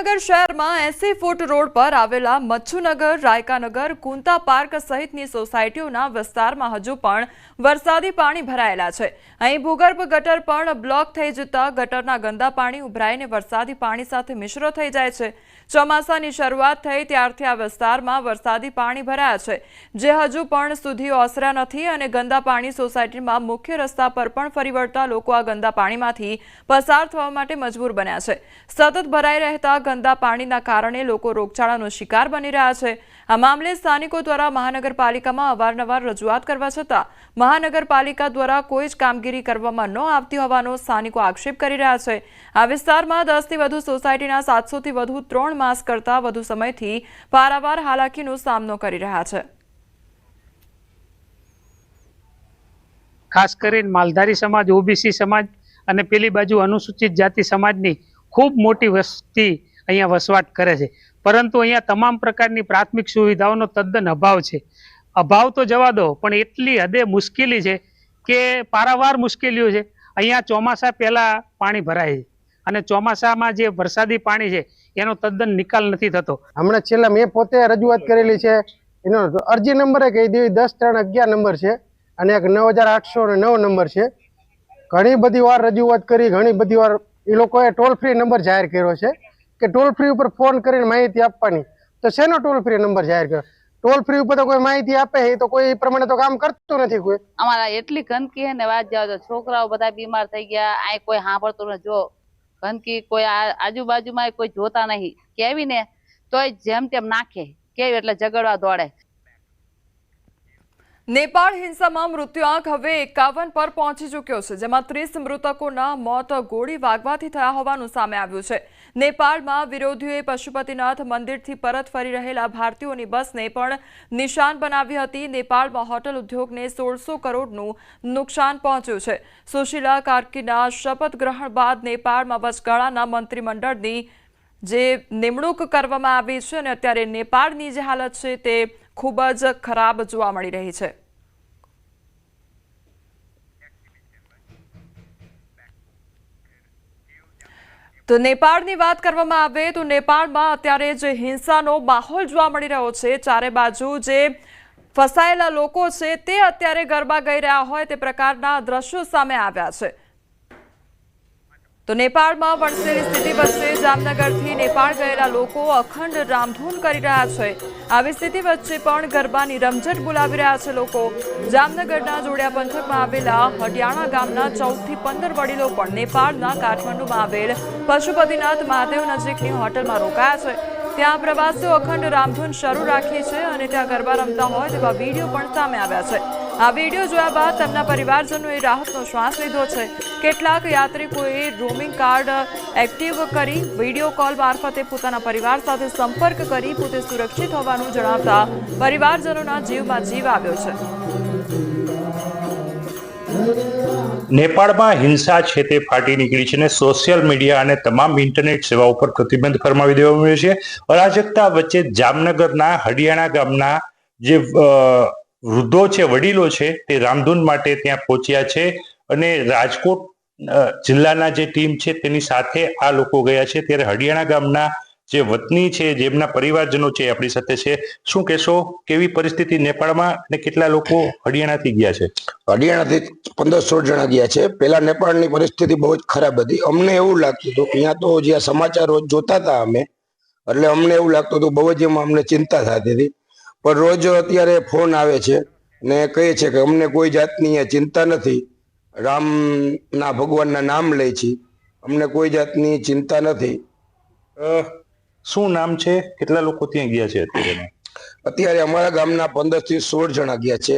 જામનગર શહેરમાં 80 foot road પર આવેલા મચ્છુનગર, રાયકાનગર, કુંતા પાર્ક સહિતની સોસાયટીઓના વિસ્તારમાં હજુ પણ વરસાદી પાણી ભરાયેલા છે। અહીં ભૂગર્ભ ગટર પણ બ્લોક થઈ જતા ગટરના ગંદા પાણી ઉભરાઈને વરસાદી પાણી સાથે મિશ્ર થઈ જાય છે। ચોમાસાની શરૂઆત થઈ ત્યારથી આ વિસ્તારમાં વરસાદી પાણી ભરાયા છે, જે હજુ પણ સુધી ઓસર્યા નથી અને ગંદા પાણી સોસાયટીમાં મુખ્ય રસ્તા પર પણ ફરી વળતા લોકો આ ગંદા પાણીમાંથી પસાર થવા માટે મજબૂર બન્યા છે। સતત ભરાઈ રહેતા ગંદા પાણીના કારણે લોકો રોગચાળાનો શિકાર બની રહ્યા છે। આ મામલે સ્થાનિકો દ્વારા મહાનગરપાલિકામાં અવારનવાર રજૂઆત કરવા છતાં મહાનગરપાલિકા દ્વારા કોઈ જ કામગીરી કરવામાં ન આવતી હોવાનો સ્થાનિકો આક્ષેપ કરી રહ્યા છે। આ વિસ્તારમાં 10થી વધુ સોસાયટીના 700થી વધુ 3 માસ કરતાં વધુ સમયથી પારાવાર હાલાકીનો સામનો કરી રહ્યા છે। ખાસ કરીને માલધારી સમાજ, ઓબીસી સમાજ અને પેલી બાજુ અનુસૂચિત જાતિ સમાજની ખૂબ મોટી વસ્તી અહીંયા વસવાટ કરે છે, પરંતુ અહીંયા તમામ પ્રકારની પ્રાથમિક સુવિધાઓનો તદ્દન અભાવ છે। અભાવ તો જવા દો, પણ એટલી હદે મુશ્કેલી છે કે પારાવાર મુશ્કેલીઓ છે। અહીંયા ચોમાસા પહેલાં પાણી ભરાય છે અને ચોમાસામાં જે વરસાદી પાણી છે એનો તદ્દન નિકાલ નથી થતો। હમણાં છેલ્લા મેં પોતે રજૂઆત કરેલી છે, એનો અરજી નંબર કહી દેવી 10-3-11 નંબર છે અને એક 9809 નંબર છે। ઘણી બધી વાર રજૂઆત કરી, ઘણી બધી વાર એ લોકોએ ટોલ ફ્રી નંબર જાહેર કર્યો છે કે ટોલ ફ્રી ઉપર ફોન કરીને માહિતી આપવાની, તો શેનો ટોલ ફ્રી નંબર જાહેર કર્યો? ટોલ ફ્રી ઉપર તો કોઈ માહિતી આપે એ તો કોઈ પ્રમાણે તો કામ કરતું નથી કોઈ। અમારા એટલી ગંદકી હે ને વાત જાવ તો છોકરાઓ બધા બીમાર થઈ ગયા। આ કોઈ સાંભળતું ન, જો ગંદકી કોઈ આજુબાજુમાં કોઈ જોતા નહીં, કેવી ને તોય જેમ તેમ નાખે, કેવી એટલે ઝઘડવા દોડે। નેપાળ હિંસામાં મૃત્યુઆંક હવે 51 પર પહોંચી ચૂક્યો છે, જેમાં 30 મૃતકોના મોત ગોળી વાગવાથી થયા હોવાનું સામે આવ્યું છે। નેપાળમાં વિરોધીઓએ પશુપતિનાથ મંદિરથી પરત ફરી રહેલા ભારતીયોની બસને પણ નિશાન બનાવી હતી। નેપાળમાં હોટલ ઉદ્યોગને 1600 કરોડનું નુકસાન પહોંચ્યું છે। સુશીલા કાર્કીના શપથ ગ્રહણ બાદ નેપાળમાં વચગાળાના મંત્રીમંડળની જે નિમણૂક કરવામાં આવી છે અને અત્યારે નેપાળની જે હાલત છે તે ખૂબ જ ખરાબ જોવા મળી રહી છે। તો નેપાળની વાત કરવામાં આવે તો નેપાળમાં અત્યારે જે હિંસાનો માહોલ જોવા મળી રહ્યો છે, ચારે બાજુ જે ફસાયેલા લોકો છે તે અત્યારે ગરબા ગાઈ રહ્યા હોય તે પ્રકારના દ્રશ્યો સામે આવ્યા છે। તો નેપાળમાં વણસેલી સ્થિતિ વચ્ચે જામનગરથી નેપાળ ગયેલા લોકો અખંડ રામધૂન કરી રહ્યા છે। આવી સ્થિતિ વચ્ચે પણ ગરબાની રમઝટ બોલાવી રહ્યા છે લોકો। જામનગરના જોડિયા પંથકમાં આવેલા હડિયાણા ગામના 14થી 15 વડીલો પણ નેપાળના કાઠમંડુમાં આવેલ પશુપતિનાથ મહાદેવ નજીકની હોટલમાં રોકાયા છે। ત્યાં પ્રવાસીઓ અખંડ રામધૂન શરૂ રાખી છે અને ત્યાં ગરબા રમતા હોય તેવા વિડીયો પણ સામે આવ્યા છે। આ વિડીયો જોયા બાદ તેમના પરિવારજનોએ રાહતનો શ્વાસ લીધો છે। કેટલાક યાત્રિકોએ રોમિંગ કાર્ડ એક્ટિવ કરી વિડીયો કોલ મારફતે પોતાના પરિવાર સાથે સંપર્ક કરી પોતે સુરક્ષિત હોવાનું જણાવતા પરિવારજનોના જીવમાં જીવ આવ્યો છે। નેપાળમાં હિંસા છે તે ફાટી નીકળી છે અને સોશિયલ મીડિયા અને તમામ ઇન્ટરનેટ સેવાઓ પર પ્રતિબંધ ફરમાવી દેવામાં આવ્યો છે। અરાજકતા વચ્ચે જામનગરના હડિયાણા ગામના જે વૃદ્ધો છે, વડીલો છે, તે રામધૂન માટે ત્યાં પહોંચ્યા છે અને રાજકોટ જિલ્લાના જે ટીમ છે તેની સાથે આ લોકો ગયા છે। ત્યારે હડિયાણા ગામના જે વતની છે, જેમના પરિવારજનો છે, આપણી સાથે છે। શું કહેશો, કેવી પરિસ્થિતિ નેપાળમાં અને કેટલા લોકો હડિયાણાથી ગયા છે? હડિયાણાથી 15-16 જણા ગયા છે। પેલા નેપાળની પરિસ્થિતિ બહુ જ ખરાબ હતી। અમને એવું લાગતું હતું કે અહીંયા તો જ્યાં સમાચાર રોજ જોતા હતા અમે, એટલે અમને એવું લાગતું હતું બહુ જ એમાં અમને ચિંતા થતી હતી। પણ રોજ અત્યારે ફોન આવે છે ને કહે છે કે અમને કોઈ જાતની ચિંતા નથી, રામના ભગવાનના નામ લે છે, અમને કોઈ જાતની ચિંતા નથી। શું નામ છે? કેટલા લોકો ત્યાં ગયા છે અત્યારે? અત્યારે અમારા ગામના 15થી 16 જણા ગયા છે।